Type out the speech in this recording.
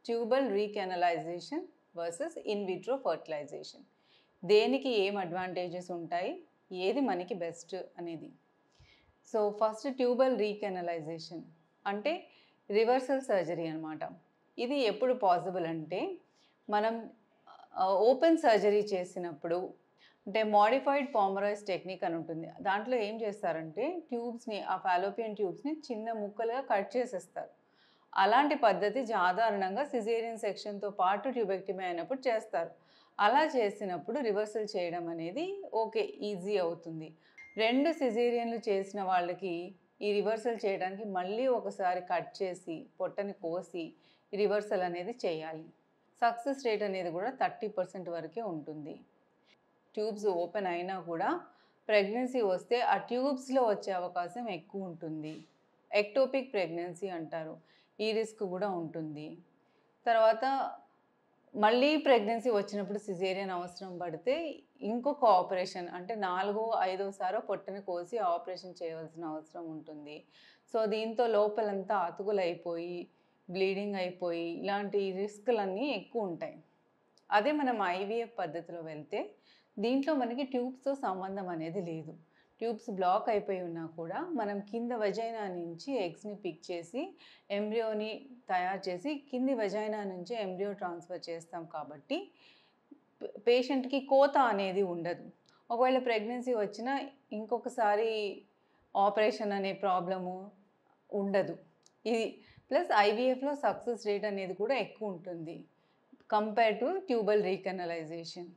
Tubal recanalization versus in vitro fertilization. దేనికి ఏం advantages ఉంటాయి, ఏది మనకి బెస్ట్ అనేది. సో ఫస్ట్ ట్యూబల్ రీకెనలైజేషన్ అంటే రివర్సల్ సర్జరీ అనమాట. ఇది ఎప్పుడు పాసిబుల్ అంటే మనం ఓపెన్ సర్జరీ చేసినప్పుడు, అంటే మోడిఫైడ్ పామరైజ్ టెక్నిక్ అని ఉంటుంది. దాంట్లో ఏం చేస్తారంటే ట్యూబ్స్ని, ఆ ఫాలోపియన్ ట్యూబ్స్ని చిన్న ముక్కలుగా కట్ చేసేస్తారు. అలాంటి పద్ధతి సాధారణంగా సిజేరియన్ సెక్షన్తో పాటు ట్యూబెక్టమీ అయినప్పుడు చేస్తారు. అలా చేసినప్పుడు రివర్సల్ చేయడం అనేది ఓకే, ఈజీ అవుతుంది. 2 సిజేరియన్లు చేసిన వాళ్ళకి ఈ రివర్సల్ చేయడానికి మళ్ళీ ఒకసారి కట్ చేసి పొట్టని కోసి రివర్సల్ అనేది చేయాలి. సక్సెస్ రేట్ అనేది కూడా 30% వరకే ఉంటుంది. ట్యూబ్స్ ఓపెన్ అయినా కూడా ప్రెగ్నెన్సీ వస్తే ఆ ట్యూబ్స్లో వచ్చే అవకాశం ఎక్కువ ఉంటుంది. ఎక్టోపిక్ ప్రెగ్నెన్సీ అంటారు. ఈ రిస్క్ కూడా ఉంటుంది. తర్వాత మళ్ళీ ప్రెగ్నెన్సీ వచ్చినప్పుడు సిజేరియన్ అవసరం పడితే ఇంకొక ఆపరేషన్, అంటే 4వ 5వ సారో పొట్టని కోసి ఆపరేషన్ చేయవలసిన అవసరం ఉంటుంది. సో దీంతో లోపలంతా అతుకులైపోయి బ్లీడింగ్ అయిపోయి ఇలాంటి రిస్క్లన్నీ ఎక్కువ ఉంటాయి. అదే మనం ఐవీఎఫ్ పద్ధతిలో వెళ్తే దీంట్లో మనకి ట్యూబ్స్తో సంబంధం అనేది లేదు. ట్యూబ్స్ బ్లాక్ అయిపోయి ఉన్నా కూడా మనం కింద వజైనా నుంచి ఎగ్స్ని పిక్ చేసి ఎంబ్రియోని తయారు చేసి కింది వజైనా నుంచి ఎంబ్రియో ట్రాన్స్ఫర్ చేస్తాం కాబట్టి పేషెంట్కి కోత అనేది ఉండదు. ఒకవేళ ప్రెగ్నెన్సీ వచ్చినా ఇంకొకసారి ఆపరేషన్ అనే ప్రాబ్లము ఉండదు. ఇది ప్లస్ ఐవీఎఫ్లో సక్సెస్ రేట్ అనేది కూడా ఎక్కువ ఉంటుంది కంపేర్ టు ట్యూబల్ రీకెనలైజేషన్.